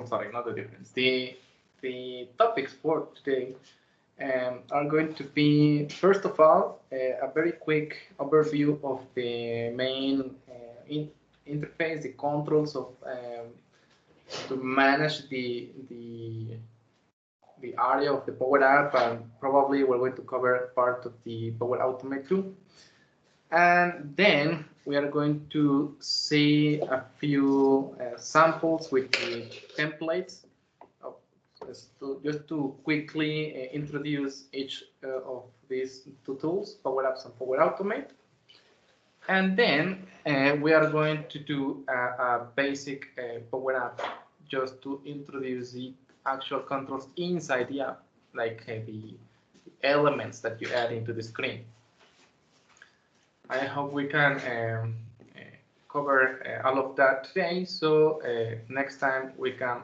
sorry, not the difference. The topics for today are going to be, first of all, a very quick overview of the main interface, the controls of to manage the area of the Power App, and probably we're going to cover part of the Power Automate too. And then we are going to see a few samples with the templates, just to quickly introduce each of these two tools, Power Apps and Power Automate. And then we are going to do a basic Power App just to introduce the actual controls inside the app, like the elements that you add into the screen. I hope we can cover all of that today. So next time we can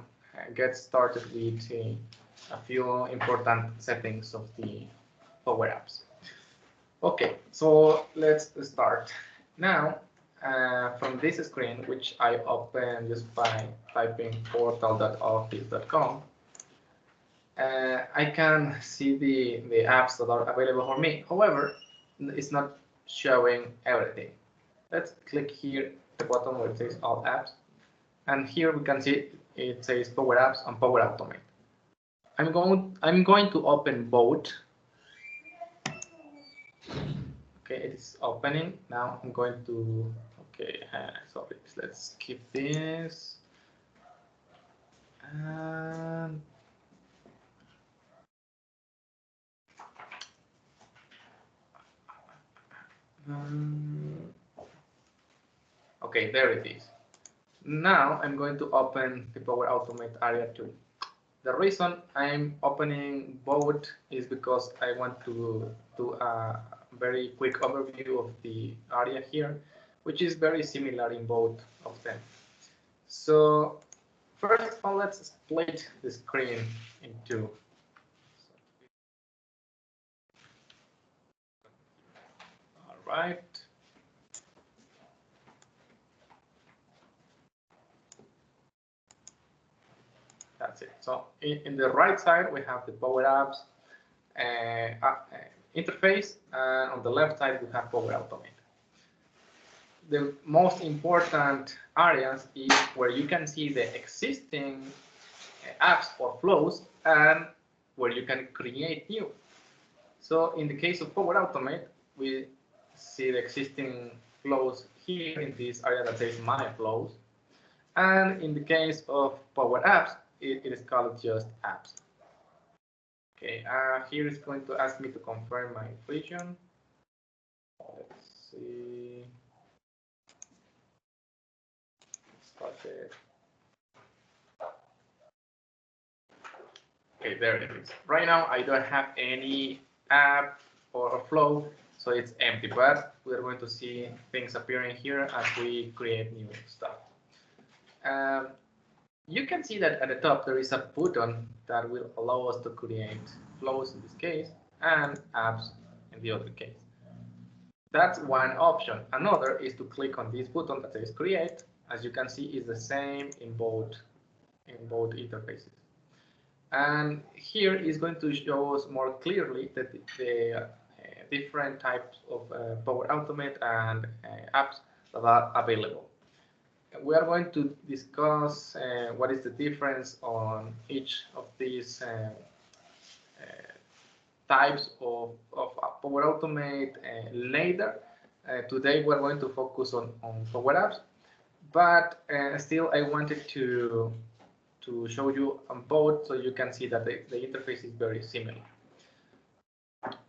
get started with a few important settings of the Power Apps. Okay, so let's start. Now, from this screen, which I open just by typing portal.office.com, I can see the apps that are available for me. However, it's not showing everything. Let's click here at the bottom where it says All Apps. And here we can see it says Power Apps and Power Automate. I'm going to open both. Okay, it's opening. Now I'm going to, okay, sorry, let's skip this. And okay, there it is. Now I'm going to open the Power Automate area too. The reason I'm opening both is because I want to do a very quick overview of the area here, which is very similar in both of them. So first of all, let's split the screen in two. All right. That's it. So in the right side, we have the Power Apps interface, and on the left side, we have Power Automate. The most important areas is where you can see the existing apps or flows and where you can create new. So in the case of Power Automate, we see the existing flows here in this area that says My Flows. And in the case of Power Apps, it is called just Apps. Okay, here it's going to ask me to confirm my region. Let's see. Start it. Okay, there it is. Right now, I don't have any app or flow, so it's empty, but we're going to see things appearing here as we create new stuff. You can see that at the top there is a button that will allow us to create flows in this case and apps in the other case. That's one option. Another is to click on this button that says create. As you can see, it's the same in both interfaces. And here is going to show us more clearly that the different types of Power Automate and apps that are available. We are going to discuss what is the difference on each of these types of Power Automate later. Today we're going to focus on Power Apps, but still I wanted to show you on both so you can see that the interface is very similar.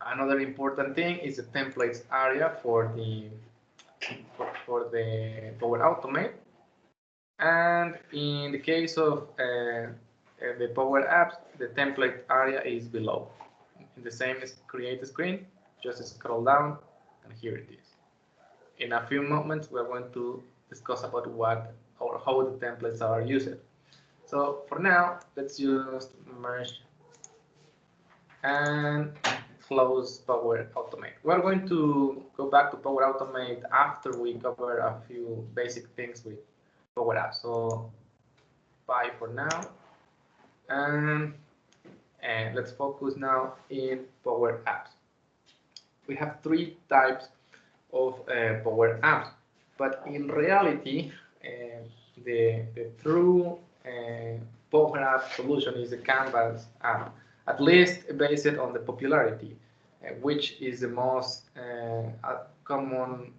Another important thing is the templates area for the Power Automate. And in the case of the Power Apps, the template area is below. In the same as create screen, just scroll down, and here it is. In a few moments, we're going to discuss about what or how the templates are used. So for now, let's just merge and close Power Automate. We're going to go back to Power Automate after we cover a few basic things with Power Apps. So bye for now. And let's focus now in Power Apps. We have three types of Power Apps, but in reality, the true Power App solution is the Canvas app, at least based on the popularity, which is the most common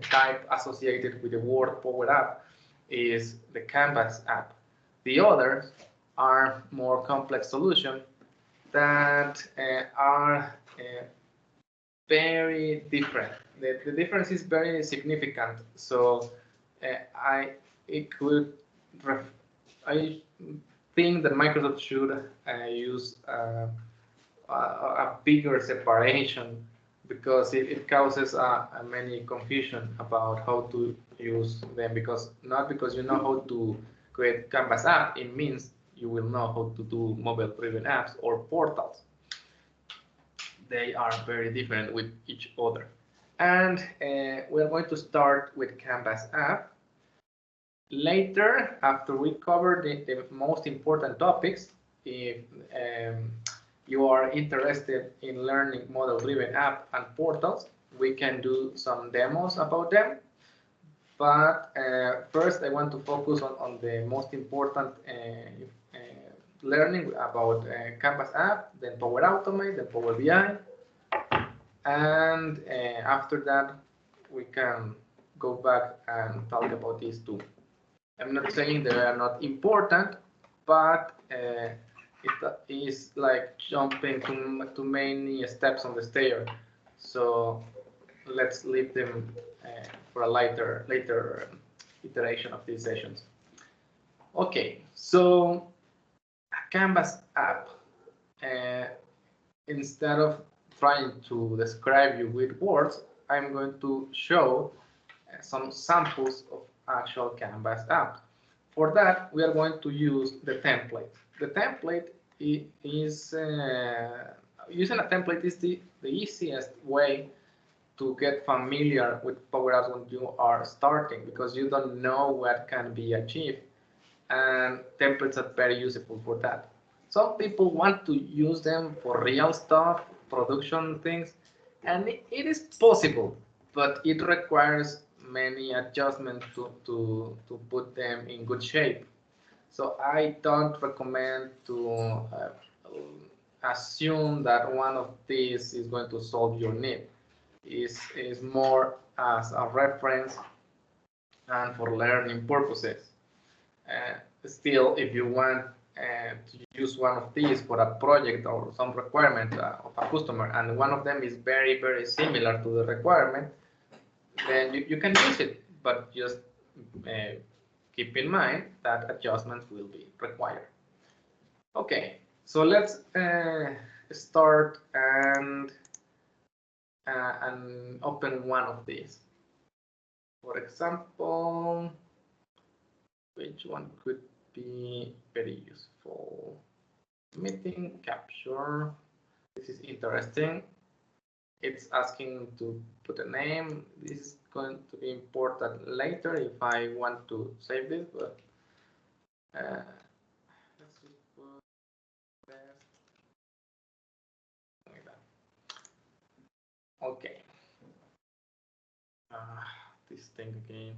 type associated with the word Power App is the Canvas app. The others are more complex solutions that are very different. The difference is very significant. So I think that Microsoft should use a bigger separation because it causes many confusion about how to use them. Because not because you know how to create Canvas app, it means you will know how to do mobile-driven apps or portals. They are very different with each other. And we're going to start with Canvas app. Later, after we cover the most important topics, if you are interested in learning model-driven app and portals, we can do some demos about them. But first, I want to focus on the most important learning about Canvas app, then Power Automate, then Power BI. And after that, we can go back and talk about these two. I'm not saying they are not important, but it is like jumping to many steps on the stair. So let's leave them for a later iteration of these sessions. Okay, so a Canvas app, instead of trying to describe you with words, I'm going to show some samples of actual Canvas apps. For that, we are going to use the template. The template is using a template is the easiest way to get familiar with Power Apps when you are starting, because you don't know what can be achieved, and templates are very useful for that. Some people want to use them for real stuff, production things, and it is possible, but it requires many adjustments to put them in good shape. So I don't recommend to assume that one of these is going to solve your need. Is more as a reference and for learning purposes. Still, if you want to use one of these for a project or some requirement of a customer, and one of them is very, very similar to the requirement, then you can use it, but just keep in mind that adjustments will be required. Okay, so let's start and open one of these. For example, which one could be very useful? Meeting capture. This is interesting. It's asking to put a name. This is going to be important later if I want to save this, but let's just put best like that. Okay. This thing again.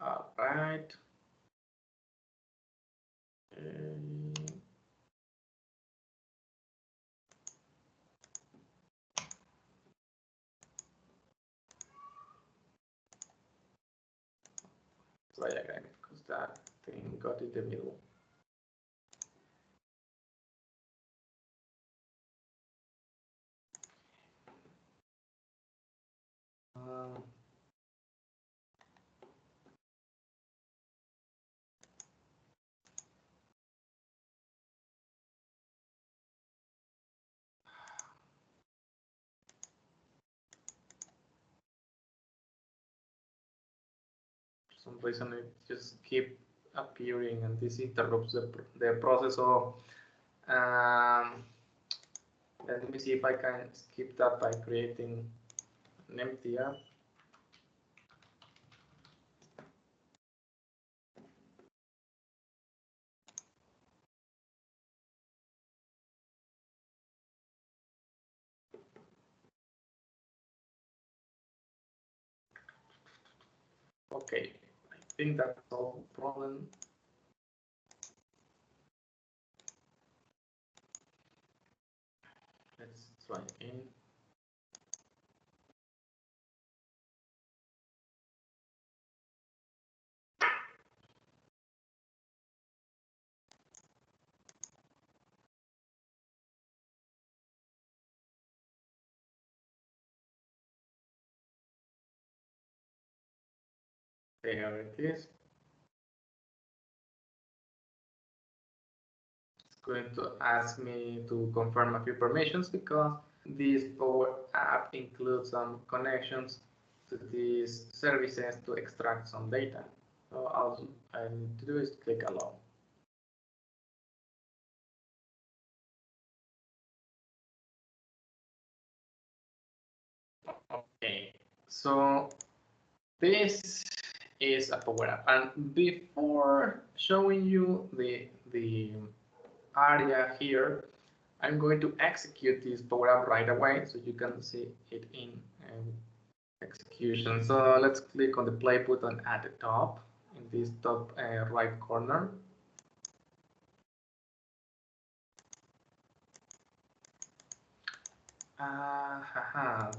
All right. Try again because that thing got in the middle. For some reason it just keep appearing, and this interrupts the process of. Let me see if I can skip that by creating an empty app. Okay, I think that's all the problem. Let's try again. There it is. It's going to ask me to confirm a few permissions because this Power App includes some connections to these services to extract some data. So all I need to do is click allow. Okay, so this is a Power App, and before showing you the area here, I'm going to execute this Power App right away so you can see it in execution. So let's click on the play button at the top in this top right corner.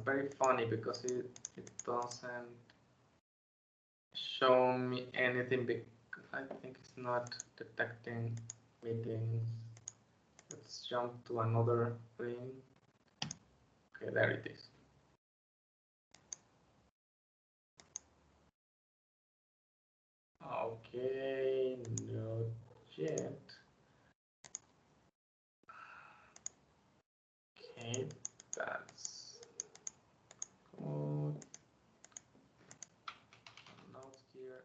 Very funny because it doesn't show me anything. I think it's not detecting meetings. Let's jump to another thing. Okay, there it is. Okay, not yet. Okay, that's good. Notes here.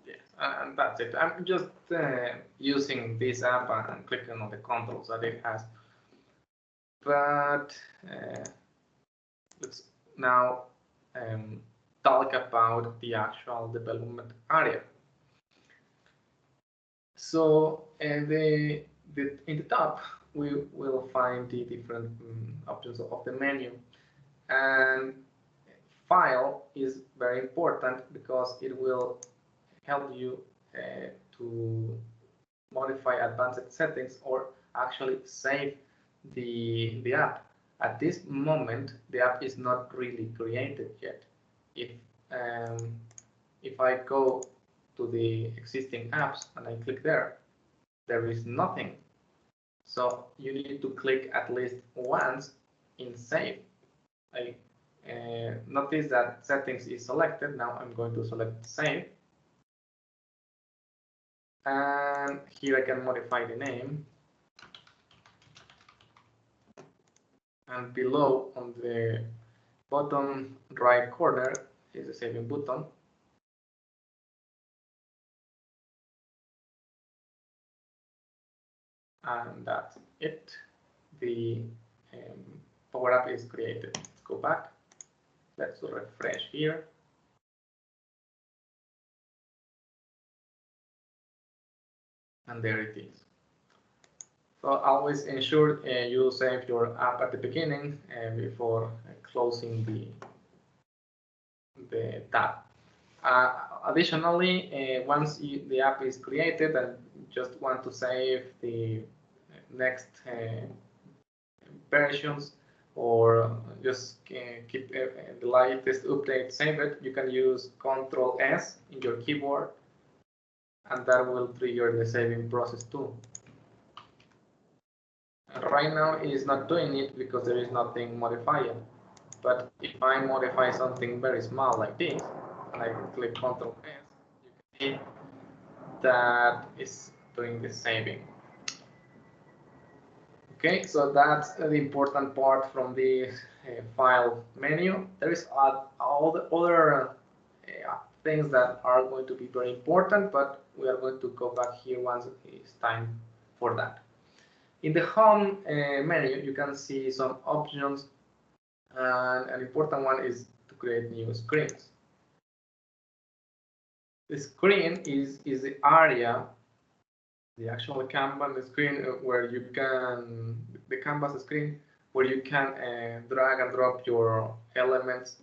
Yes, and that's it. I'm just using this app and clicking on the controls that it has. But let's now talk about the actual development area. So in the top, we will find the different options of the menu. And file is very important because it will help you to modify advanced settings or actually save the app. At this moment, the app is not really created yet. If I go to the existing apps and I click there, there is nothing. So you need to click at least once in save. I notice that settings is selected. Now I'm going to select save. And here I can modify the name. And below on the bottom right corner is the saving button. And that's it. The Power App is created. Let's go back. Let's refresh here. And there it is. So always ensure you save your app at the beginning before closing the tab. Additionally, once the app is created and just want to save the next versions or just keep the latest update saved, you can use Control S in your keyboard, and that will trigger the saving process too. And right now it is not doing it because there is nothing modified. But if I modify something very small like this, and I click Control S, you can see that is doing the saving. Okay, so that's the important part from the file menu. There is all the other things that are going to be very important, but we are going to go back here once it's time for that. In the home menu, you can see some options, and an important one is to create new screens. The screen is the area, the actual canvas screen where you can, the canvas screen where you can drag and drop your elements.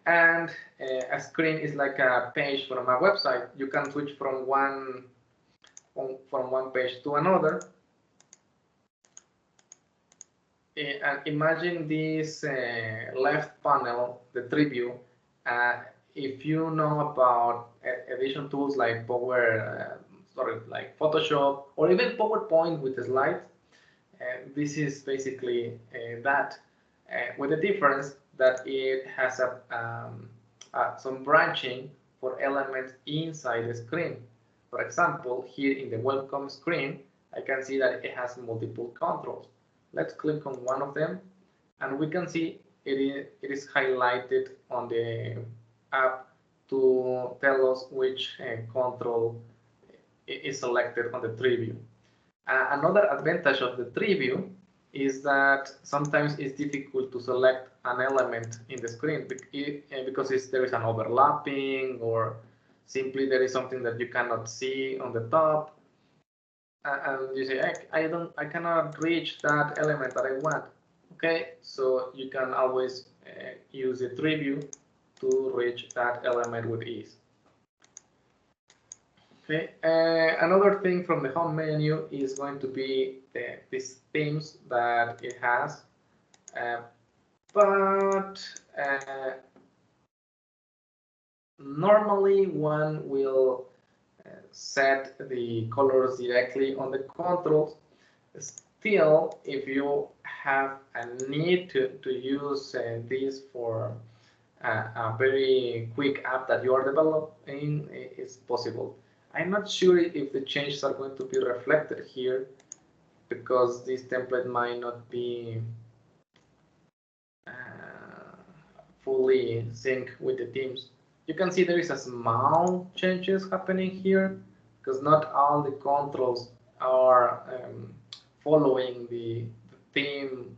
And a screen is like a page from a website. You can switch from one page to another. And imagine this left panel, the tree view. If you know about edition tools like like Photoshop or even PowerPoint with the slides, this is basically that, with the difference that it has some branching for elements inside the screen. For example, here in the welcome screen, I can see that it has multiple controls. Let's click on one of them, and we can see it is highlighted on the app to tell us which control is selected on the tree view. Another advantage of the tree view is that sometimes it's difficult to select an element in the screen because there is an overlapping, or simply there is something that you cannot see on the top, and you say, I cannot reach that element that I want. Okay, so you can always use the tree view to reach that element with ease. Okay, another thing from the home menu is going to be these themes that it has, but normally one will set the colors directly on the controls. Still, if you have a need to use this for a very quick app that you are developing, it's possible. I'm not sure if the changes are going to be reflected here, because this template might not be fully sync with the themes. You can see there is a small changes happening here, because not all the controls are following the theme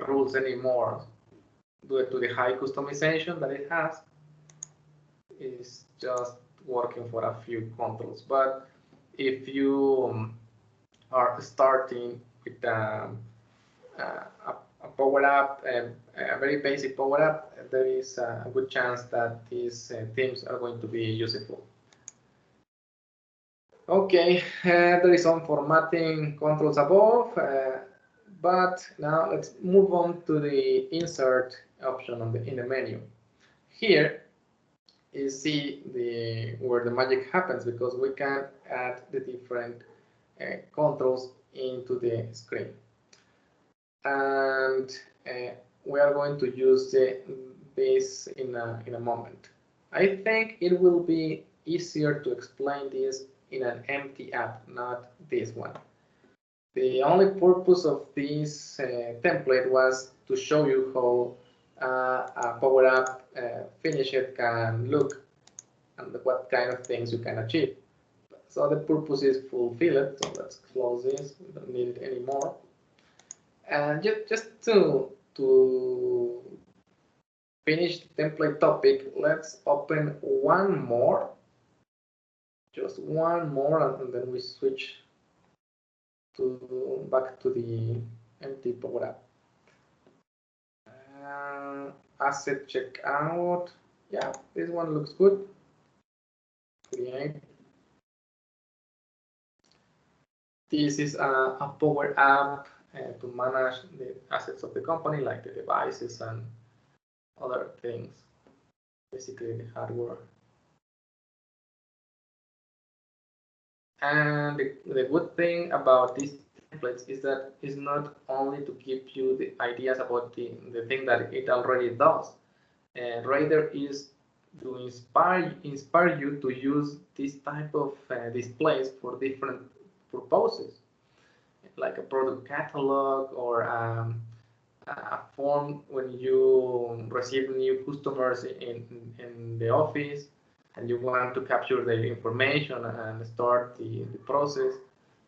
rules anymore. Due to the high customization that it has, is just working for a few controls. But if you are starting with a power up, a very basic power up, there is a good chance that these themes are going to be useful. Okay, there is some formatting controls above, but now let's move on to the insert option in the menu. Here you see where the magic happens, because we can add the different controls into the screen, and we are going to use this in a moment. I think it will be easier to explain this in an empty app, not this one. The only purpose of this template was to show you how a Power App finished can look and what kind of things you can achieve. So the purpose is fulfilled. So let's close this. We don't need it anymore. And just to finish the template topic, let's open one more. Just one more, and then we switch back to the empty Power App. Asset checkout. Yeah, this one looks good. Create. This is a Power App to manage the assets of the company, like the devices and other things, basically the hardware. And the good thing about these templates is that it's not only to give you the ideas about the thing that it already does, rather is to inspire you to use this type of displays for different purposes. like a product catalog or a form when you receive new customers in the office and you want to capture their information and start the process.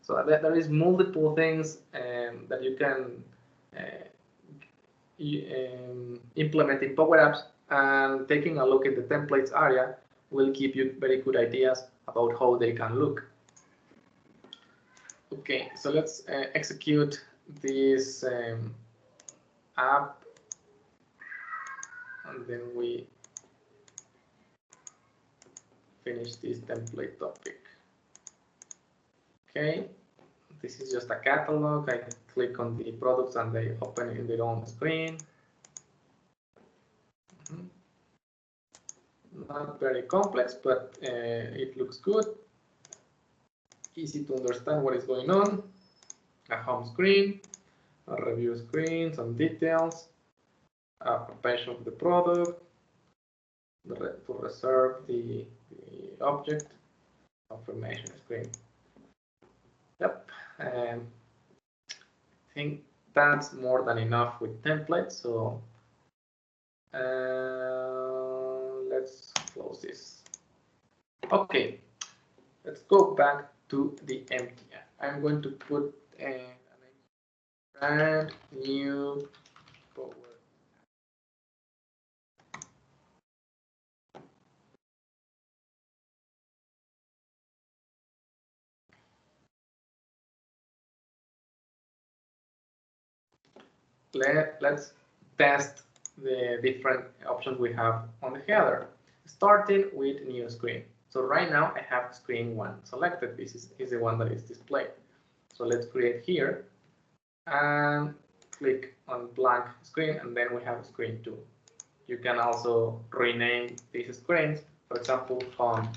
So there is multiple things that you can implement in Power Apps, and taking a look at the templates area will give you very good ideas about how they can look. Okay, so let's execute this app, and then we finish this template topic. Okay, this is just a catalog. I click on the products and they open in their own screen. Not very complex, but it looks good. Easy to understand what is going on. A home screen, a review screen, some details, a page of the product, to reserve the object, confirmation screen. Yep, I think that's more than enough with templates. So let's close this. Okay, let's go back to the empty app. I'm going to put a brand new Power. Let's test the different options we have on the header, starting with new screen. So right now I have screen 1 selected. This is the one that is displayed. So let's create here and click on blank screen, and then we have screen 2. You can also rename these screens, for example, home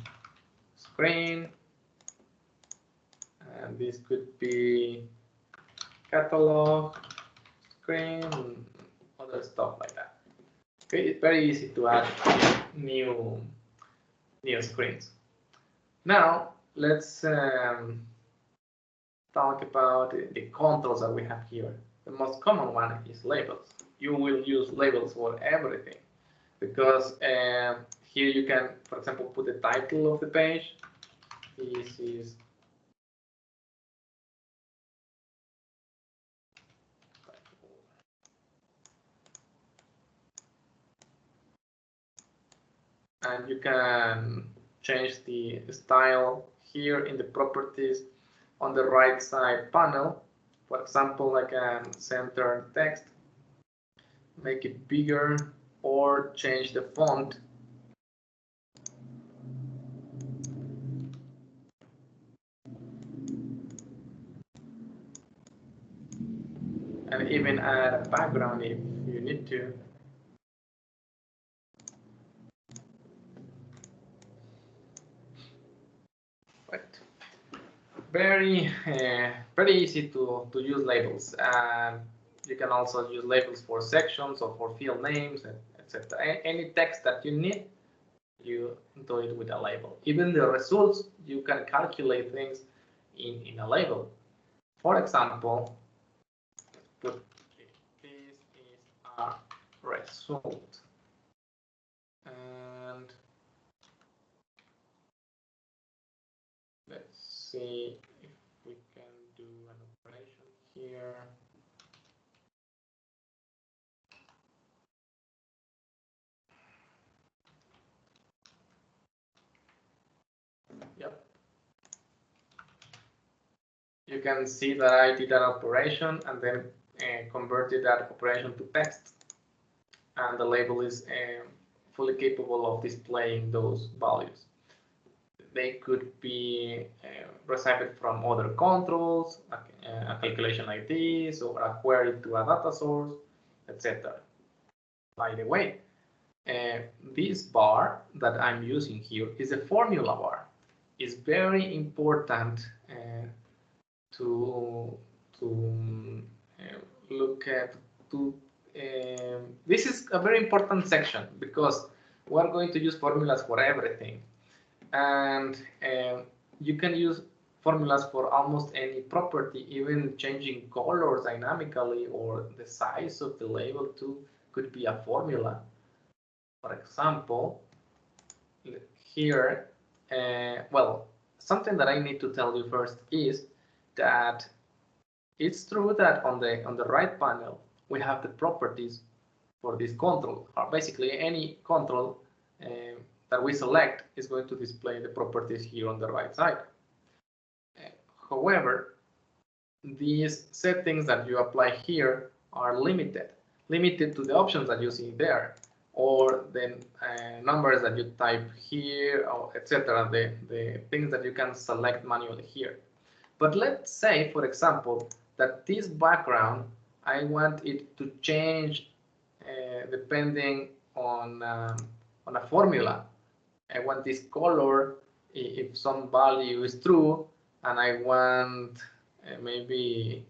screen, and this could be catalog screen, other stuff like that. Okay, it's very easy to add new screens. Now let's talk about the controls that we have here. The most common one is labels. You will use labels for everything, because here you can, for example, put the title of the page. This is and you can change the style here in the properties on the right side panel. For example, I can center text, make it bigger, or change the font. And even add a background if you need to. Right. Very easy to use labels. And you can also use labels for sections or for field names, etc. Any text that you need, you do it with a label. Even the results, you can calculate things in a label. For example, this is a result. And let's see if we can do an operation here. Yep. You can see that I did an operation and then converted that operation to text. And the label is fully capable of displaying those values. They could be received from other controls, a calculation like this, or a query to a data source, etc. By the way, this bar that I'm using here is a formula bar. It's very important to look at. This is a very important section because we're going to use formulas for everything. And you can use formulas for almost any property, even changing colors dynamically or the size of the label too could be a formula. For example, here, well, something that I need to tell you first is that it's true that on the right panel we have the properties for this control. Or basically, any control that we select is going to display the properties here on the right side. However, these settings that you apply here are limited to the options that you see there, or the numbers that you type here, etc. The things that you can select manually here. But let's say, for example, that this background, I want it to change depending on a formula. I want this color if some value is true, and I want maybe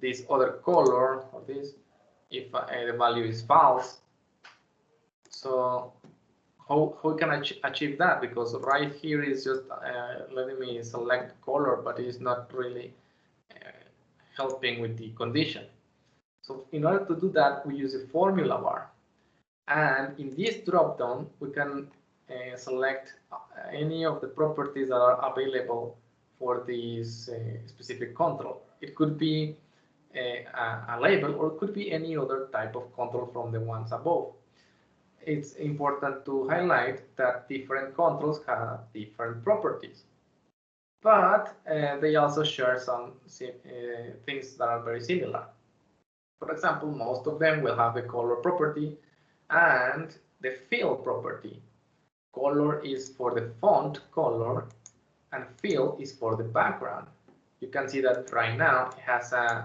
this other color, or this, if the value is false. So how can I achieve that? Because right here is just letting me select color, but it's not really helping with the condition. So in order to do that, we use a formula bar. And in this drop-down, we can select any of the properties that are available for this specific control. It could be a label, or it could be any other type of control from the ones above. It's important to highlight that different controls have different properties, but they also share some things that are very similar. For example, most of them will have the color property and the fill property. Color is for the font color, and fill is for the background. You can see that right now it has an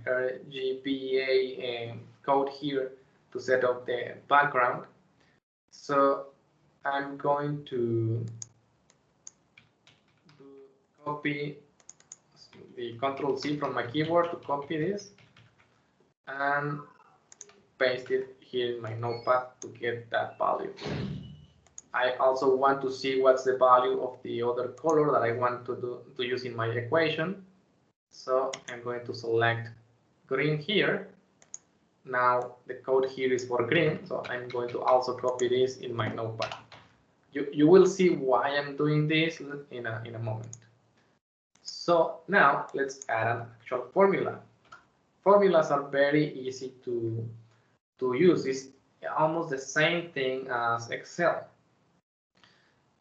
RGBA code here to set up the background. So I'm going to copy the Control-C from my keyboard to copy this and paste it here in my notepad to get that value. I also want to see what's the value of the other color that I want to use in my equation. So I'm going to select green here. Now the code here is for green, so I'm going to also copy this in my notepad. You will see why I'm doing this in a moment. So now let's add an actual formula. Formulas are very easy to use. It's almost the same thing as Excel.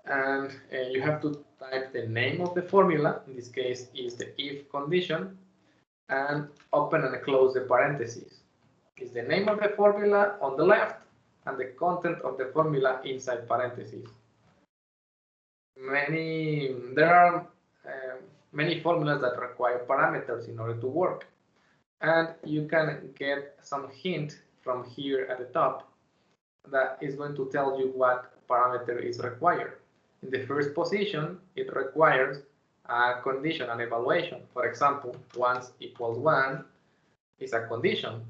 And you have to type the name of the formula. In this case is the if condition, and open and close the parentheses. Is the name of the formula on the left and the content of the formula inside parentheses. There are many formulas that require parameters in order to work, and you can get some hint from here at the top that is going to tell you what parameter is required. In the first position, it requires a condition, an evaluation. For example, 1 equals 1 is a condition.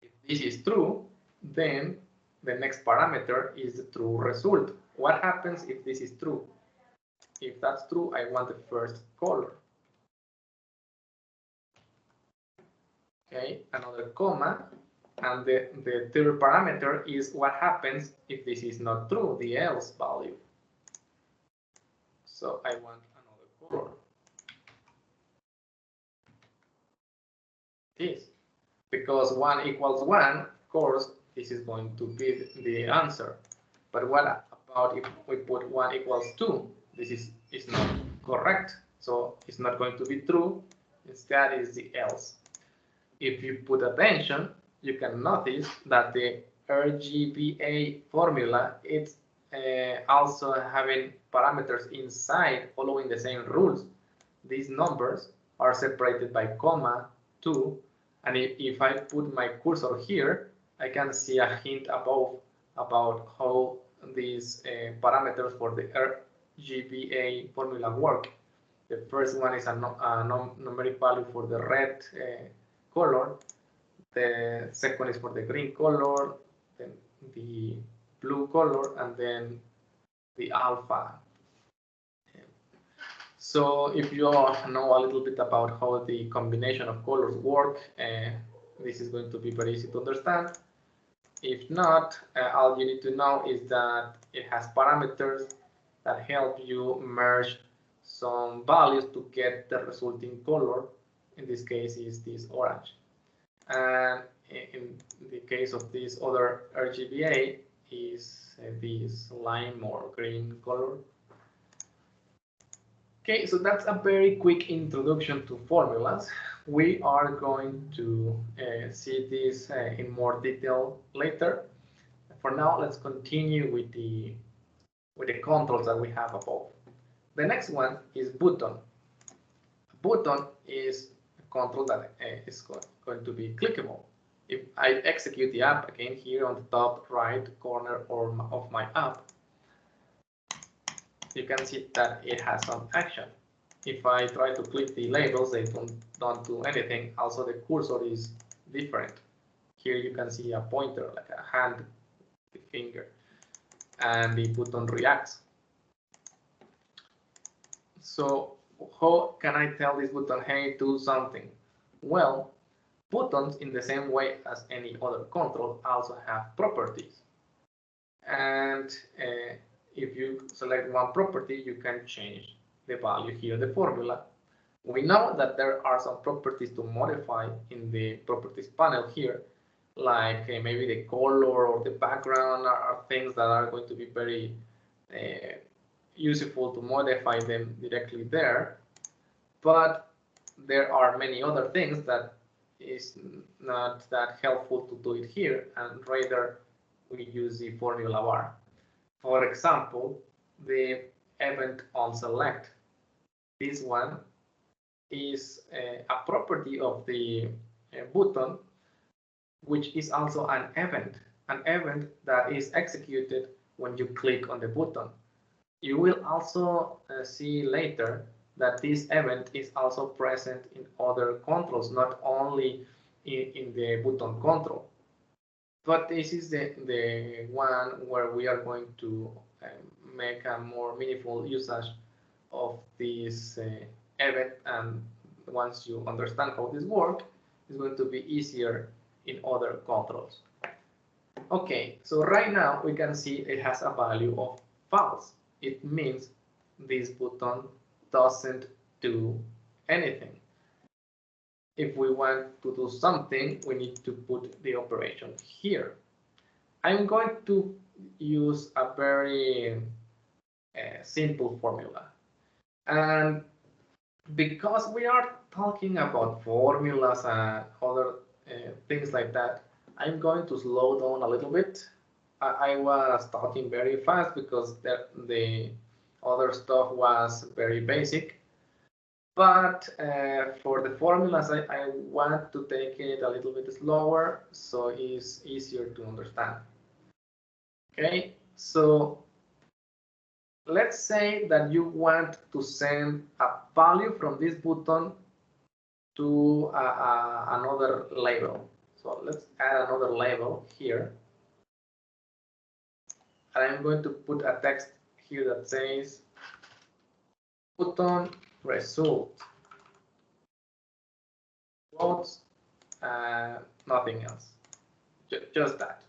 If this is true, then the next parameter is the true result. What happens if this is true? If that's true, I want the first color. Okay, another comma, and the third parameter is what happens if this is not true, the else value. So I want another color. This, because 1 equals 1, of course, this is going to be the answer. But what about if we put 1 equals 2? This is not correct, so it's not going to be true. Instead, is the else. If you put attention, you can notice that the RGBA formula is also having parameters inside following the same rules. These numbers are separated by comma, 2, and if I put my cursor here, I can see a hint above about how these parameters for the RGBA formula work. The first one is a numeric value for the red color. The second is for the green color, then the blue color, and then the alpha. So if you know a little bit about how the combination of colors work, this is going to be very easy to understand. If not, all you need to know is that it has parameters that help you merge some values to get the resulting color. In this case is this orange. And in the case of this other RGBA is this lime or green color. Okay, so that's a very quick introduction to formulas. We are going to see this in more detail later. For now, let's continue with the controls that we have above. The next one is button. A button is a control that is going to be clickable. If I execute the app again here on the top right corner of my app, you can see that it has some action. If I try to click the labels, they don't do anything. Also, the cursor is different. Here you can see a pointer, like a hand, the finger, and the button reacts. So how can I tell this button, hey, do something? Well, buttons, in the same way as any other control, also have properties. And if you select one property, you can change the value here in the formula. We know that there are some properties to modify in the properties panel here, like maybe the color or the background are things that are going to be very useful to modify them directly there. But there are many other things that is not that helpful to do it here, and rather we use the formula bar. For example, the event on select. This one is a property of the button, which is also an event that is executed when you click on the button. You will also see later that this event is also present in other controls, not only in the button control. But this is the one where we are going to make a more meaningful usage of this event, and once you understand how this works, it's going to be easier in other controls. Okay, so right now we can see it has a value of false. It means this button doesn't do anything. If we want to do something, we need to put the operation here. I'm going to use a very simple formula. And because we are talking about formulas and other things like that, I'm going to slow down a little bit. I was talking very fast because the other stuff was very basic. But for the formulas, I want to take it a little bit slower so it's easier to understand. Okay, so let's say that you want to send a value from this button to another label. So let's add another label here. And I'm going to put a text here that says button result. Quotes, nothing else, just that.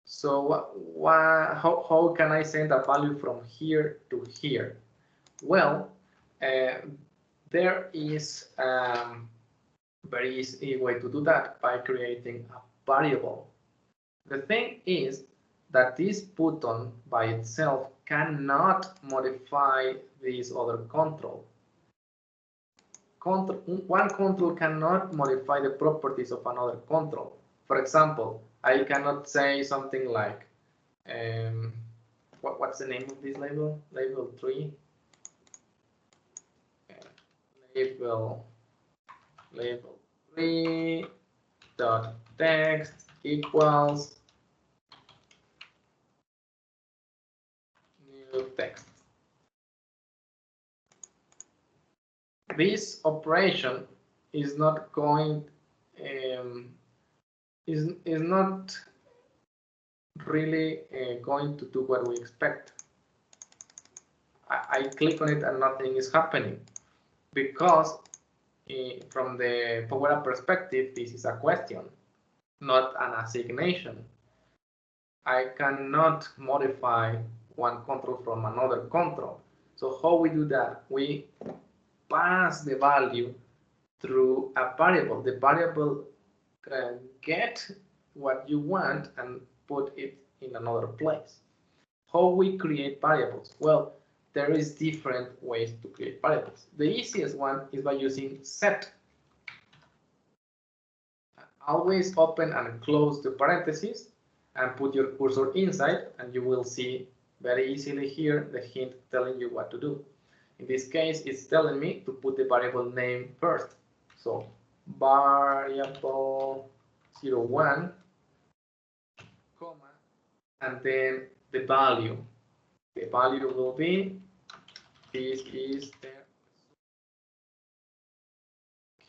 So how can I send a value from here to here? Well, there is a very easy way to do that by creating a variable. The thing is that this button by itself cannot modify this other control. One control cannot modify the properties of another control. For example, I cannot say something like, what's the name of this label? Label 3. Label 3 dot text equals new text. This operation is not going is not really going to do what we expect. I click on it and nothing is happening because from the Power App perspective, this is a question, not an assignation. I cannot modify one control from another control. So how we do that? We pass the value through a variable. The variable can get what you want and put it in another place. How we create variables? Well, there is different ways to create variables. The easiest one is by using set. Always open and close the parentheses and put your cursor inside, and you will see very easily here the hint telling you what to do. In this case, it's telling me to put the variable name first. So variable 01, comma, and then the value. The value will be, this is the,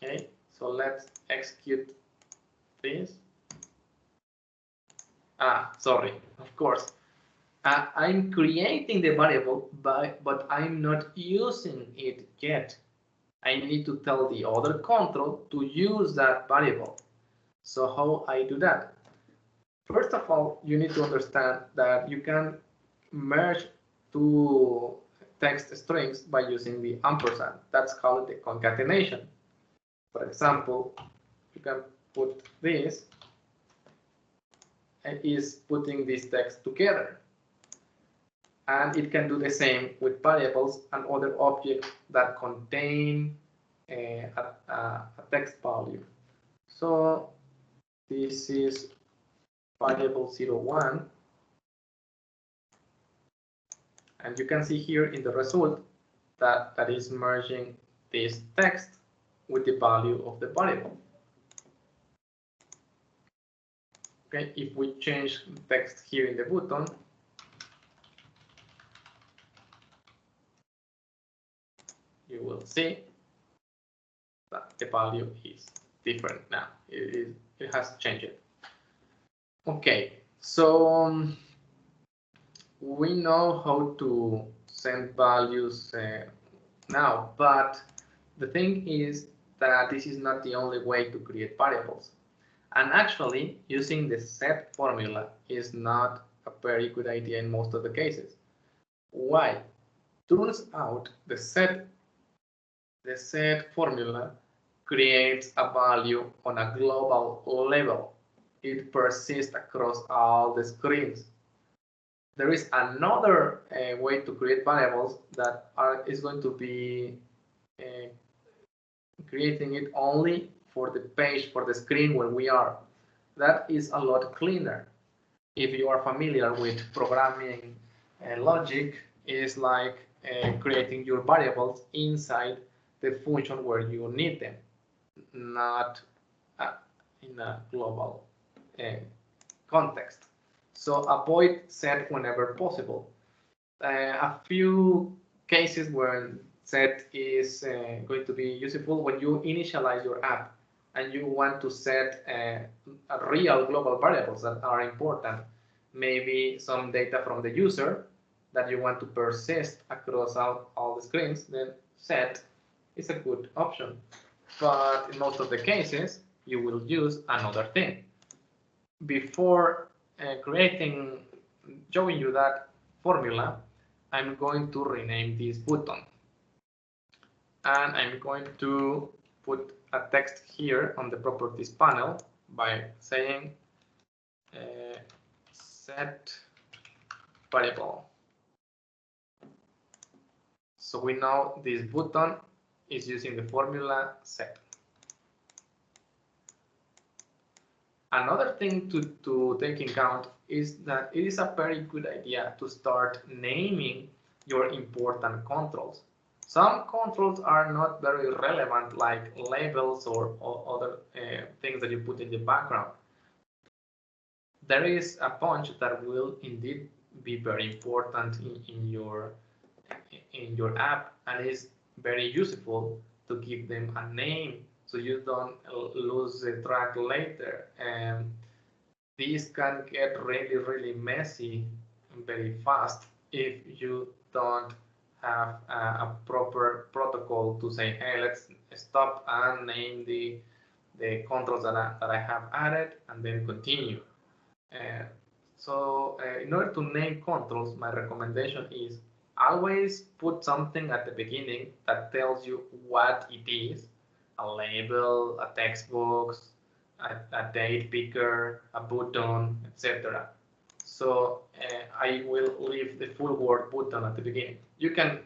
okay, so let's execute this. Sorry, of course. I'm creating the variable, but I'm not using it yet. I need to tell the other control to use that variable. So how I do that? First of all, you need to understand that you can merge two text strings by using the ampersand. That's called the concatenation. For example, you can put this and is putting this text together. And it can do the same with variables and other objects that contain a text value. So this is variable 01. And you can see here in the result that is merging this text with the value of the variable. Okay, if we change the text here in the button, you will see that the value is different now. It has changed. Okay, so we know how to send values now, but the thing is that this is not the only way to create variables. And actually, using the set formula is not a very good idea in most of the cases. Why? Turns out the set formula creates a value on a global level. It persists across all the screens. There is another way to create variables that is going to be creating it only for the page, for the screen where we are. That is a lot cleaner. If you are familiar with programming logic, is like creating your variables inside the function where you need them, not in a global context. So avoid set whenever possible. A few cases where set is going to be useful when you initialize your app and you want to set real global variables that are important. Maybe some data from the user that you want to persist across all the screens, then set is a good option. But in most of the cases, you will use another thing. Before showing you that formula, I'm going to rename this button. And I'm going to put a text here on the properties panel by saying set variable. So we know this button is using the formula set. Another thing to take in account is that it is a very good idea to start naming your important controls. Some controls are not very relevant, like labels or other things that you put in the background. There is a bunch that will indeed be very important in your app, and it's very useful to give them a name so you don't lose the track later. And this can get really, really messy very fast if you don't have a proper protocol to say, hey, let's stop and name the controls that I have added, and then continue. So in order to name controls, my recommendation is always put something at the beginning that tells you what it is, a label, a text box, a date picker, a button, etc. So I will leave the full word button at the beginning. You can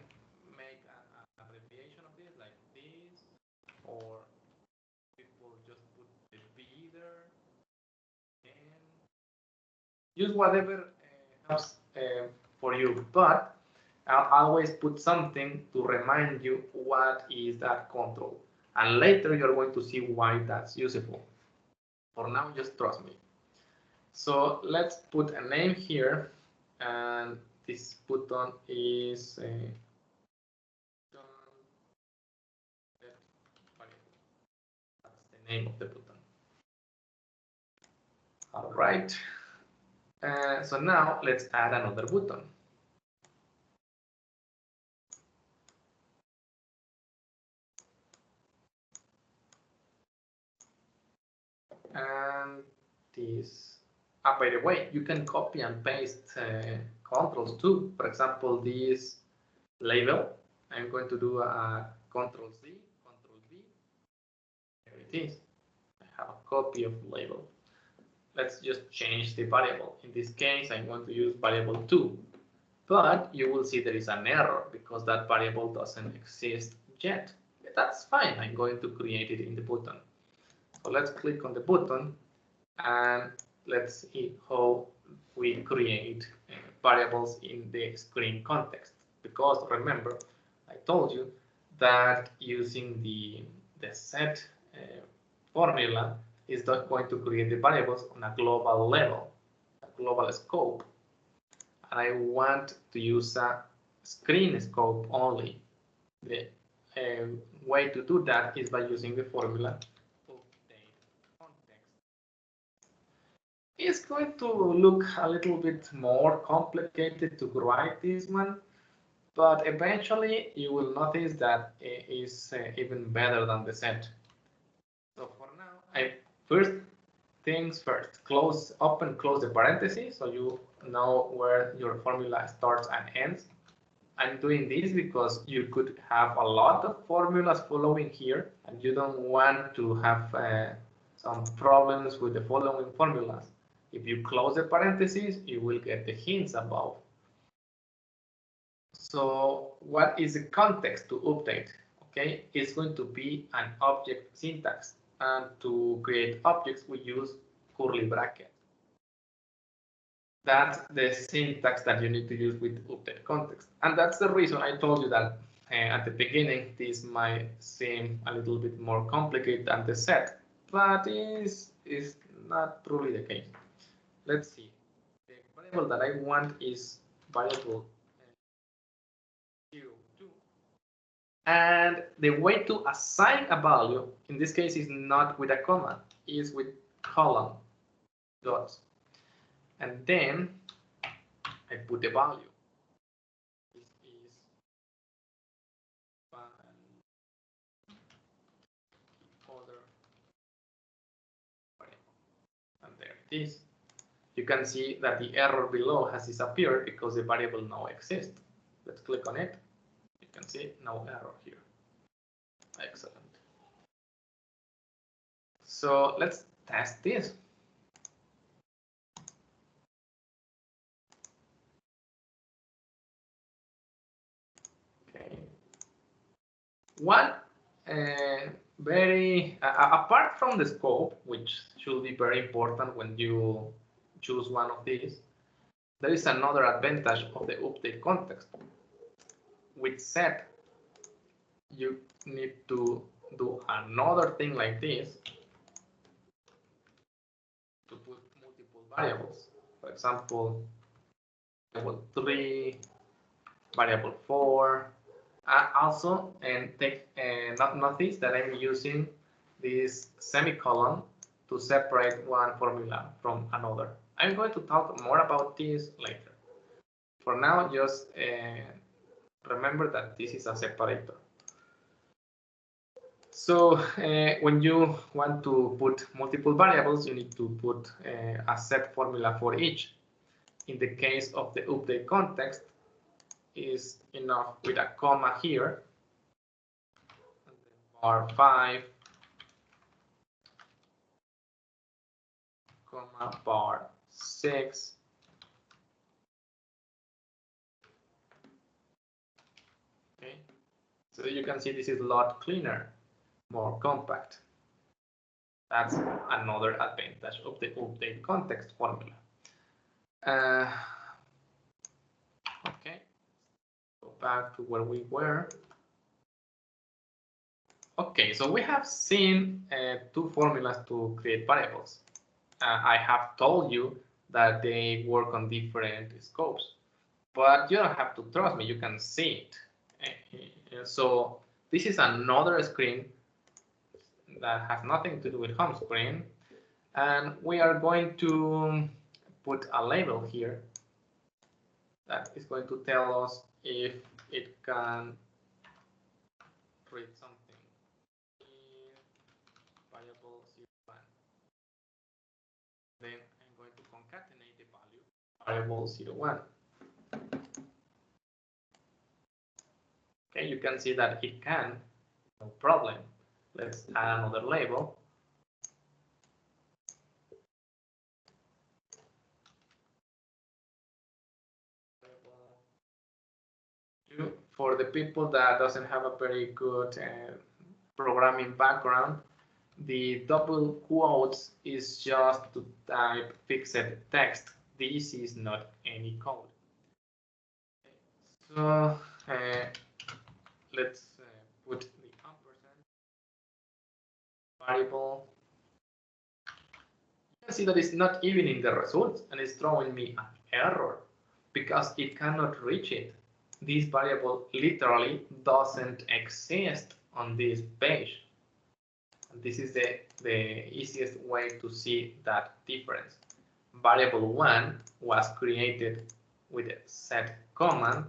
make an abbreviation of this like this, or people just put the B there, and use whatever helps for you. But I'll always put something to remind you what is that control. And later you're going to see why that's useful. For now, just trust me. So let's put a name here, and this button is that's the name of the button. All right. So now let's add another button. And this. By the way, you can copy and paste controls too. For example, this label, I'm going to do a Control C, Control V. There it is. I have a copy of the label. Let's just change the variable. In this case, I'm going to use variable 2. But you will see there is an error because that variable doesn't exist yet. That's fine. I'm going to create it in the button. So let's click on the button and let's see how we create variables in the screen context. Because remember, I told you that using the set formula is not going to create the variables on a global level, a global scope. And I want to use a screen scope only. The way to do that is by using the formula it's going to look a little bit more complicated to write this one, but eventually you will notice that it is even better than the set. So for now, first things first, open, close the parentheses so you know where your formula starts and ends. I'm doing this because you could have a lot of formulas following here, and you don't want to have some problems with the following formulas. If you close the parentheses, you will get the hints above. So what is the context to update? Okay, it's going to be an object syntax. And to create objects, we use curly brackets. That's the syntax that you need to use with update context. And that's the reason I told you that at the beginning, this might seem a little bit more complicated than the set, but is not truly the case. Let's see. The variable that I want is variable 02. And the way to assign a value, in this case, is not with a comma, is with colon dots. And then I put the value. This is other variable. And there it is. You can see that the error below has disappeared because the variable now exists. Let's click on it. You can see no error here. Excellent. So let's test this. Okay. One apart from the scope, which should be very important when you choose one of these, there is another advantage of the update context. With set, you need to do another thing like this to put multiple variables. For example, variable 3, variable 4. Also, and notice that I'm using this semicolon to separate one formula from another. I'm going to talk more about this later. For now, just Remember that this is a separator. So when you want to put multiple variables, you need to put a set formula for each. In the case of the update context, is enough with a comma here, and then bar 5, comma, bar 6, okay? So you can see this is a lot cleaner, more compact. That's another advantage of the update context formula. Okay, go back to where we were. Okay, so we have seen two formulas to create variables. I have told you that they work on different scopes, but you don't have to trust me, you can see it. So this is another screen that has nothing to do with home screen, and we are going to put a label here that is going to tell us if it can read something. Variable 01. Then I'm going to concatenate the value variable 01. Okay, you can see that it can, no problem. Let's add another label. For the people that doesn't have a very good programming background, the double quotes is just to type fixed text. This is not any code. So let's put the ampersand variable. You can see that it's not even in the results, and it's throwing me an error because it cannot reach it. This variable literally doesn't exist on this page. This is the easiest way to see that difference. Variable 1 was created with a set command,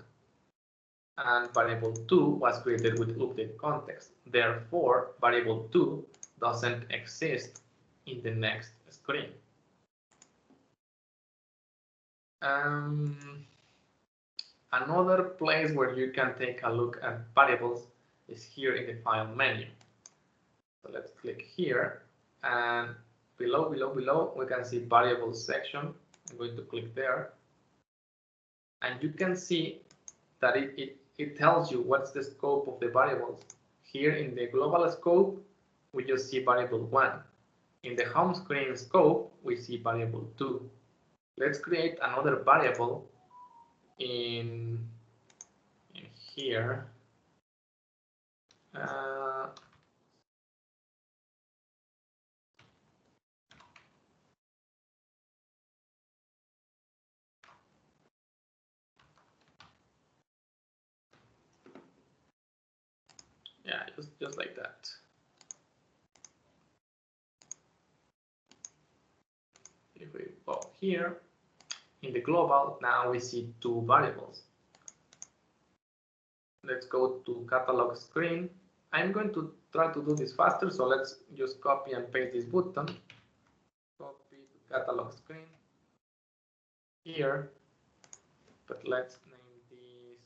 and variable 2 was created with update context. Therefore, variable 2 doesn't exist in the next screen. Another place where you can take a look at variables is here in the file menu. So let's click here, and below we can see variables section. I'm going to click there, and you can see that it tells you what's the scope of the variables. Here in the global scope, we just see variable 1. In the home screen scope, we see variable 2. Let's create another variable in here. Yeah, just like that. If we go here in the global, now we see two variables. Let's go to catalog screen. I'm going to try to do this faster, so let's just copy and paste this button. Copy to catalog screen here, but let's name this,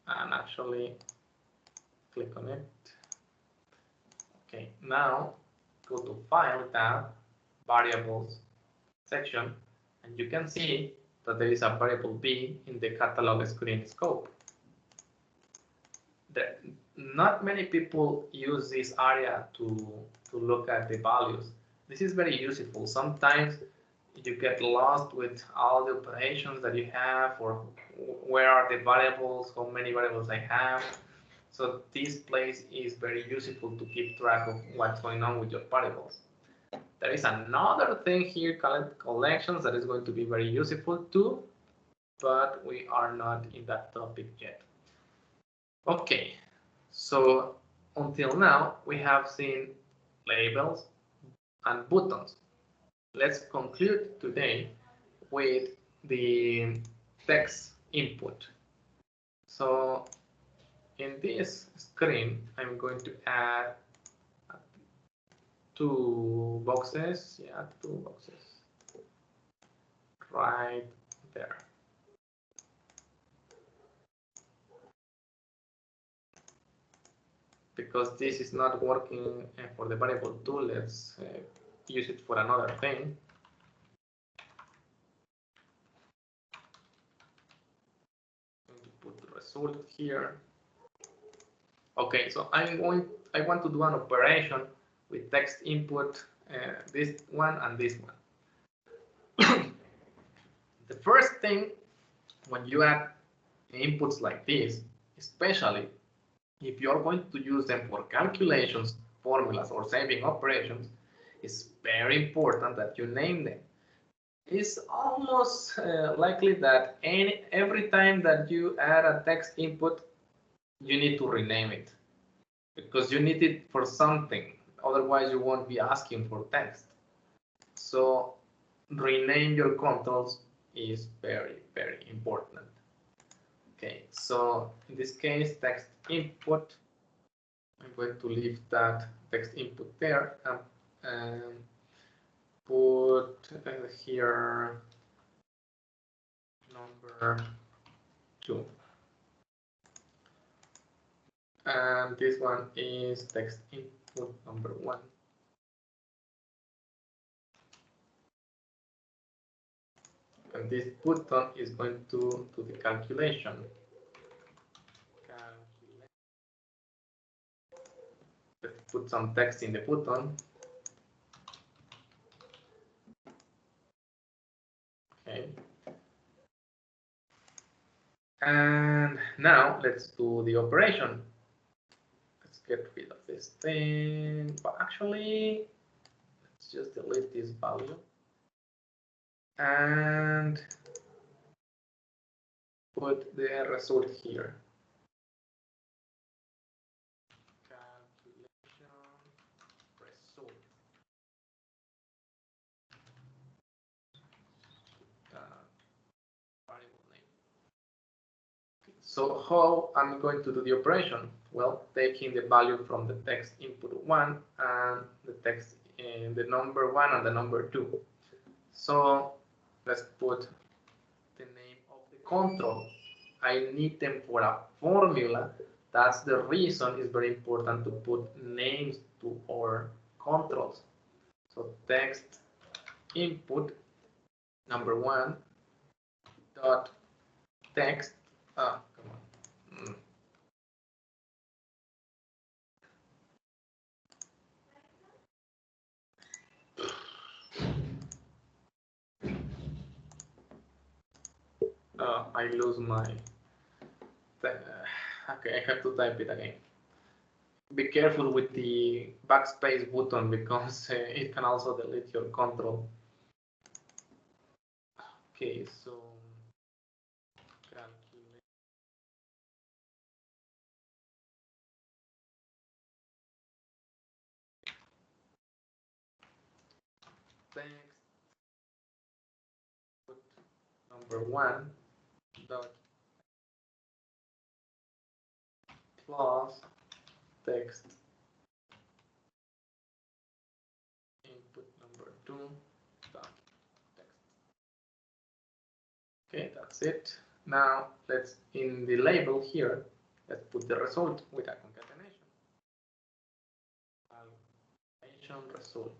and actually click on it. Okay, now go to File tab, Variables section, and you can see that there is a variable B in the catalog screen scope. Not many people use this area to look at the values. This is very useful. Sometimes you get lost with all the operations that you have, or where are the variables, how many variables I have. So this place is very useful to keep track of what's going on with your variables. There is another thing here called collections that is going to be very useful too, but we are not in that topic yet. Okay, so until now we have seen labels and buttons. Let's conclude today with the text input. So in this screen, I'm going to add two boxes. Yeah, two boxes right there. Because this is not working for the variable 2, let's use it for another thing. Put the result here. Okay, so I want to do an operation with text input, this one and this one. The first thing when you add inputs like this, especially if you're going to use them for calculations, formulas, or saving operations, it's very important that you name them. It's almost likely that every time that you add a text input, you need to rename it because you need it for something. Otherwise, you won't be asking for text. So rename your controls is very, very important. Okay, so in this case, text input, I'm going to leave that text input there and put here number 2. And this one is text input number 1. And this button is going to do the calculation. Let's put some text in the button. Okay. And now let's do the operation. Let's get rid of this thing. But actually, let's just delete this value. And put the result here. Calculation result. Variable name. So how I'm going to do the operation? Well, taking the value from the text input 1 and the text in the number 1 and the number 2. So let's put the name of the control. I need them for a formula. That's the reason it's very important to put names to our controls. So text input number 1 dot text. Come on. I lose my. Okay, I have to type it again. Be careful with the backspace button because it can also delete your control. Okay, so calculate text put number 1 dot plus text input number 2 dot text. Okay, that's it. Now let's in the label here, let's put the result with a concatenation. Concatenation result.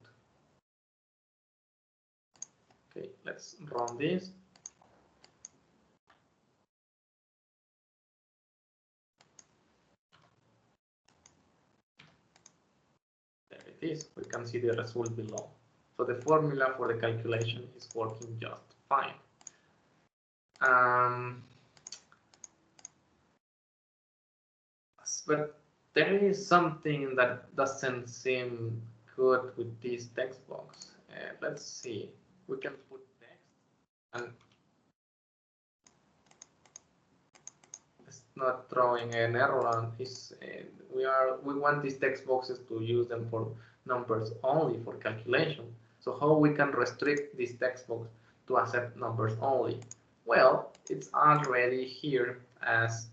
Okay, let's run this. There it is. We can see the result below. So the formula for the calculation is working just fine. But there is something that doesn't seem good with this text box. Let's see. We can put text and it's not throwing an error on this. We want these text boxes to use them for numbers only for calculation. So how we can restrict this text box? to accept numbers only. Well, it's already here as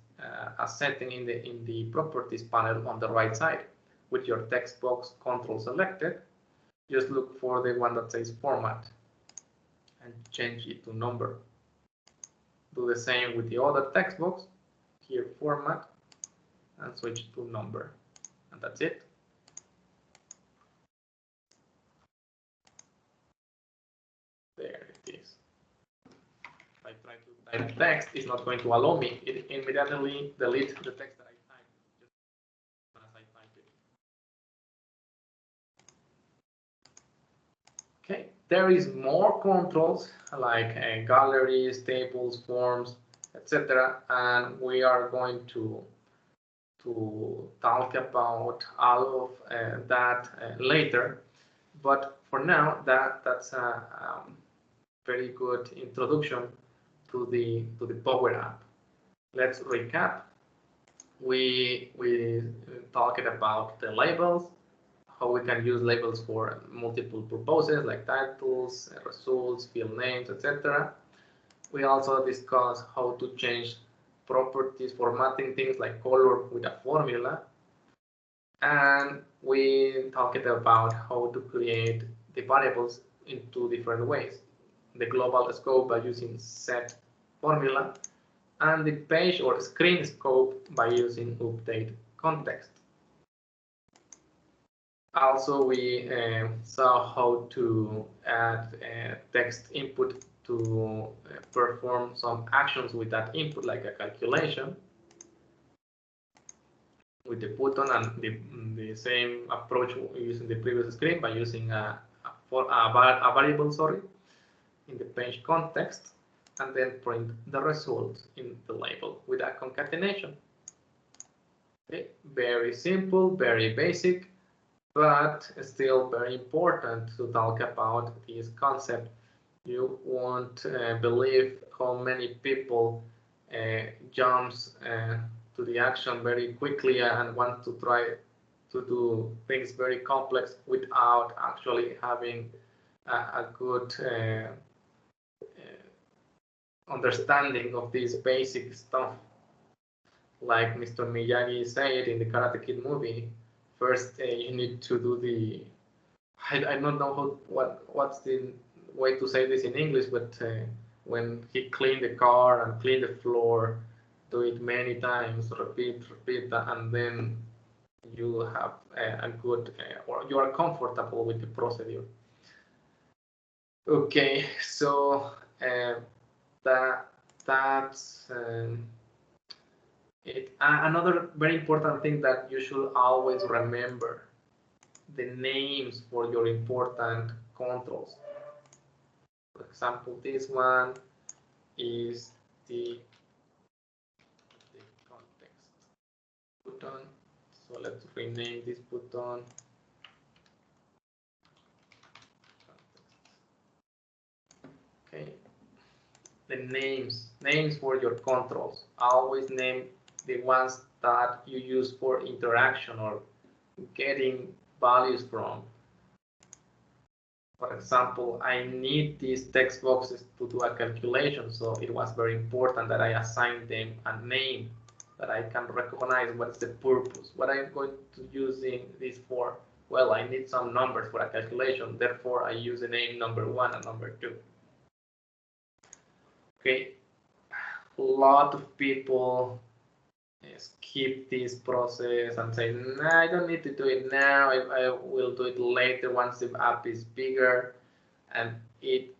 a setting in the properties panel on the right side with your text box control selected. Just look for the one that says format and change it to number. Do the same with the other text box, here format, and switch to number, and that's it. There it is. If I try to type text, it's not going to allow me. It immediately deletes the text that I typed just as I type it. Okay, there is more controls like galleries, tables, forms, etc. And we are going to talk about all of that later. But for now, that's a very good introduction to the Power App. Let's recap. We talked about the labels, how we can use labels for multiple purposes like titles, results, field names, etc. We also discussed how to change properties, formatting things like color with a formula. And we talked about how to create the variables in two different ways. The global scope by using set formula, and the page or screen scope by using update context. Also, we saw how to add text input to perform some actions with that input, like a calculation, with the button, and the same approach using the previous screen by using a variable, sorry, in the page context, and then print the result in the label with a concatenation. Okay, very simple, very basic, but still very important to talk about this concept. You won't believe how many people jumps to the action very quickly and want to try to do things very complex without actually having a good understanding of this basic stuff. Like Mr. Miyagi said in the Karate Kid movie, first you need to do the, I don't know what's the way to say this in English, but when he cleaned the car and cleaned the floor, do it many times, repeat, and then you have a good, or you are comfortable with the procedure. Okay, so that's it. Another very important thing that you should always remember: the names for your important controls. For example, this one is the context button. So let's rename this button. Okay. The names for your controls. Always name the ones that you use for interaction or getting values from. For example, I need these text boxes to do a calculation, so it was very important that I assign them a name that I can recognize what's the purpose, what I'm going to using this for. Well, I need some numbers for a calculation, therefore I use the name number 1 and number 2. Okay, a lot of people skip this process and say, nah, I don't need to do it now. I will do it later once the app is bigger. And it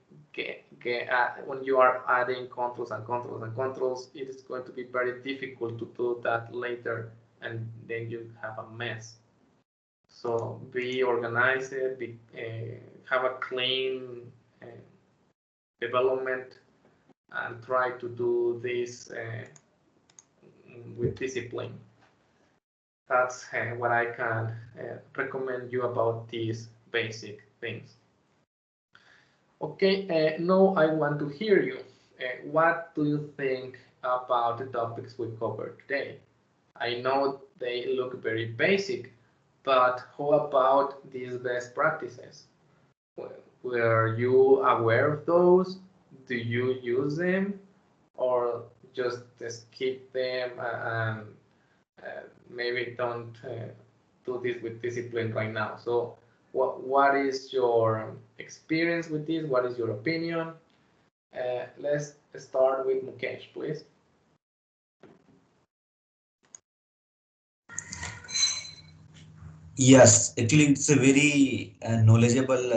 when you are adding controls and controls and controls, it is going to be very difficult to do that later, and then you have a mess. So be organized, have a clean development, and try to do this with discipline. That's what I can recommend you about these basic things. Okay, now I want to hear you. What do you think about the topics we covered today? I know they look very basic, but how about these best practices? Were you aware of those? do you use them, or just skip them and maybe don't do this with discipline right now? So what is your experience with this? What is your opinion? Let's start with Mukesh, please. Yes, actually, it's a very knowledgeable,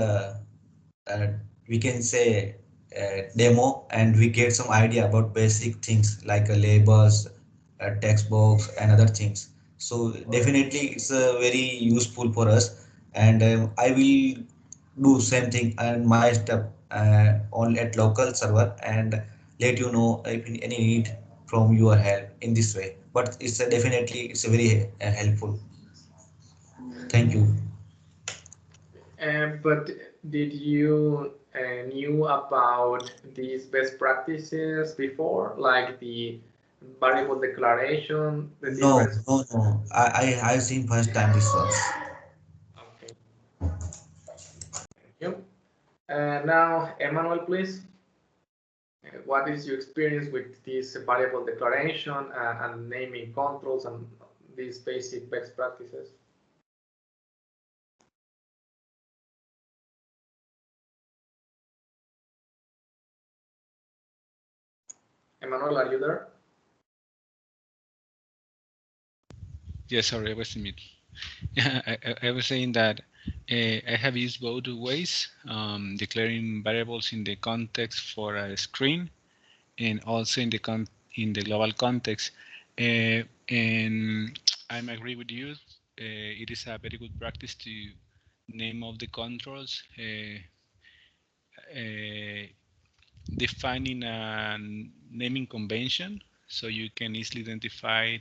we can say, demo, and we get some idea about basic things like labels, text box, and other things. So definitely, it's very useful for us, and I will do same thing and my step on at local server and let you know if any need from your help in this way. But it's definitely it's a very helpful. Thank you. But did you knew about these best practices before, like the variable declaration, the No, difference? no, no. I've seen first time this ones. Okay, thank you. Now, Emmanuel, please. What is your experience with this variable declaration and naming controls and these basic best practices? Emmanuel, are you there? Yes, sorry, I was in mute. Yeah, I was saying that I have used both ways, declaring variables in the context for a screen and also in the global context. And I agree with you. It is a very good practice to name all the controls, defining a naming convention so you can easily identify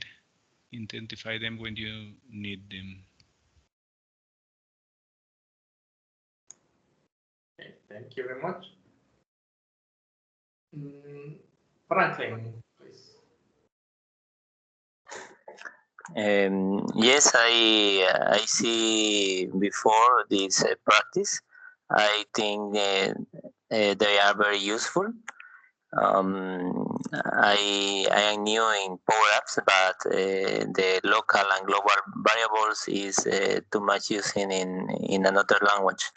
them when you need them. Okay, thank you very much. Franklin, please. Yes, I see before this practice. I think they are very useful. I am new in Power Apps, but the local and global variables is too much using in another language.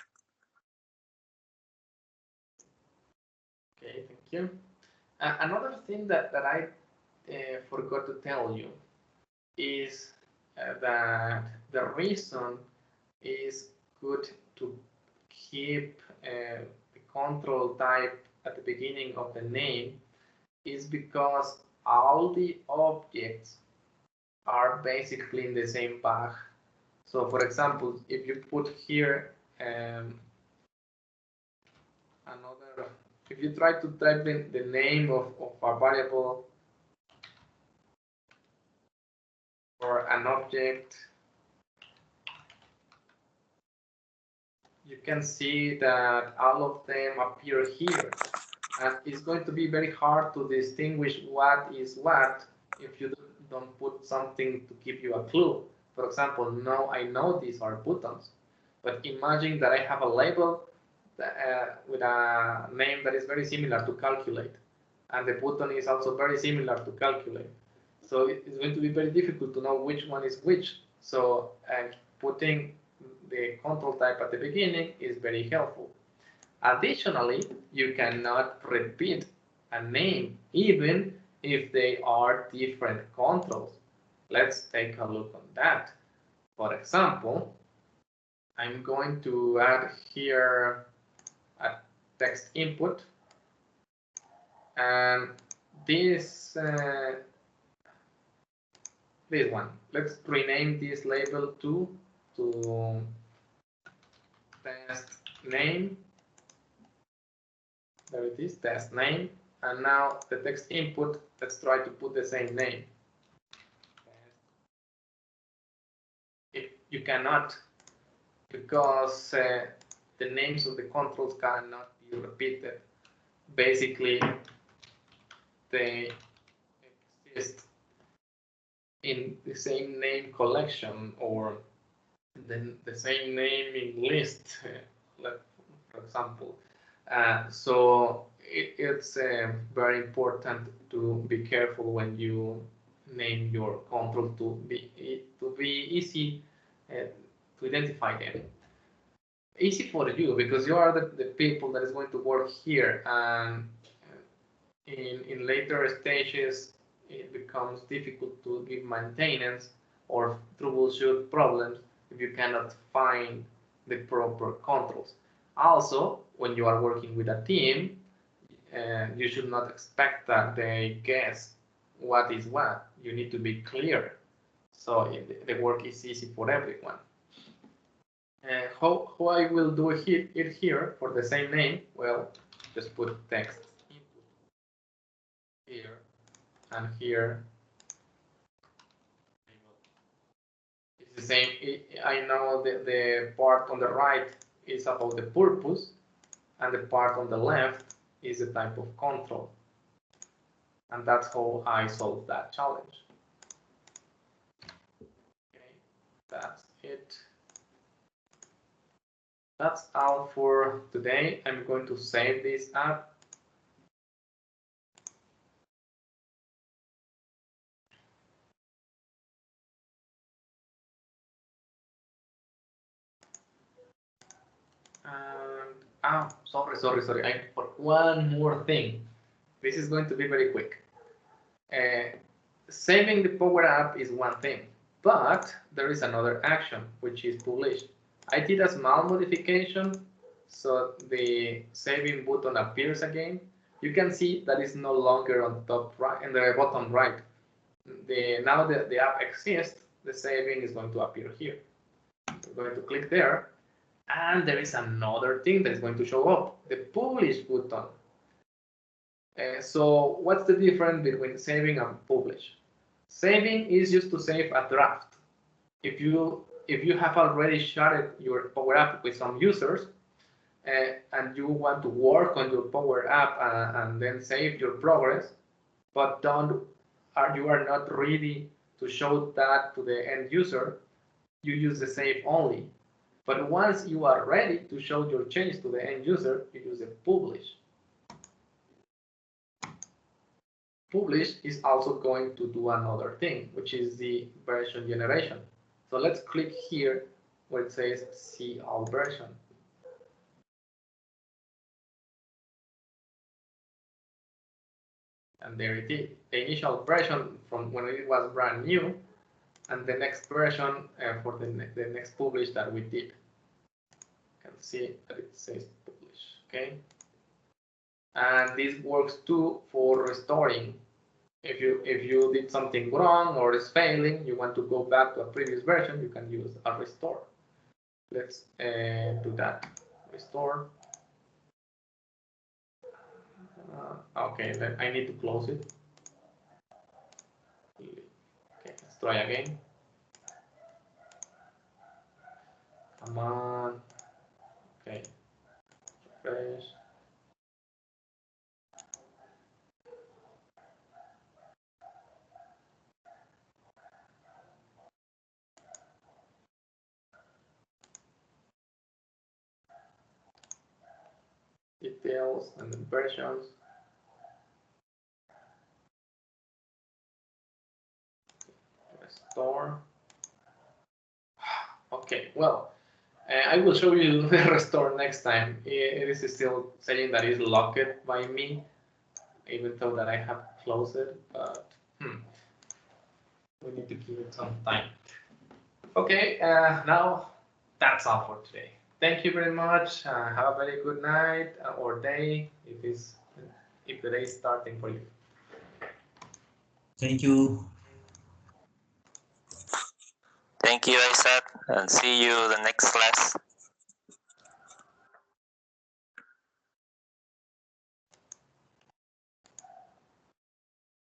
Okay, thank you. Another thing that I forgot to tell you is that the reason is good to keep the control type at the beginning of the name is because all the objects are basically in the same bag. So for example, if you put here another, if you try to type in the name of a variable or an object, you can see that all of them appear here. And it's going to be very hard to distinguish what is what if you don't put something to give you a clue. For example, now I know these are buttons, but imagine that I have a label that, with a name that is very similar to calculate, and the button is also very similar to calculate. So it's going to be very difficult to know which one is which. So putting the control type at the beginning is very helpful. Additionally, you cannot repeat a name even if they are different controls. Let's take a look on that. For example, I'm going to add here a text input, and this one. Let's rename this label to test name. There it is, test name. And now the text input, let's try to put the same name. You cannot, because the names of the controls cannot be repeated. Basically, they exist in the same name collection or the same naming list, for example. So it's very important to be careful when you name your control to be easy to identify them. Easy for you because you are the people that is going to work here, and in later stages it becomes difficult to give maintenance or troubleshoot problems if you cannot find the proper controls. Also, when you are working with a team, you should not expect that they guess what is what. You need to be clear so the work is easy for everyone. How I will do it here for the same name? Well, just put text input here and here. It's the same. I know the part on the right is about the purpose, and the part on the left is the type of control. And that's how I solve that challenge. Okay, that's it. That's all for today. I'm going to save this app. And sorry. I for one more thing. This is going to be very quick. Saving the Power App is one thing, but there is another action, which is publish. I did a small modification, so the saving button appears again. You can see that it's no longer on top right and the bottom right. Now the app exists, the saving is going to appear here. I'm going to click there, and there is another thing that is going to show up, the publish button. So what's the difference between saving and publish? Saving is just to save a draft. If you have already shared your Power App with some users and you want to work on your Power App and then save your progress, but you are not ready to show that to the end user, you use the save only. But once you are ready to show your change to the end user, you use the publish. Publish is also going to do another thing, which is the version generation. So let's click here where it says see all version. And there it is, the initial version from when it was brand new, and the next version for the next publish that we did. You can see that it says publish, okay? And this works too for restoring. If you did something wrong or is failing, you want to go back to a previous version, you can use a restore. Let's do that. Restore. Okay, then I need to close it. Okay, let's try again. Come on. Okay. Refresh. Details and then versions. Restore. Okay, well, I will show you the restore next time. It is still saying that it's locked by me, even though that I have closed it, but we need to give it some time. Okay, now that's all for today. Thank you very much. Have a very good night or day if the day is starting for you. Thank you. Thank you, Isaac, and see you the next class.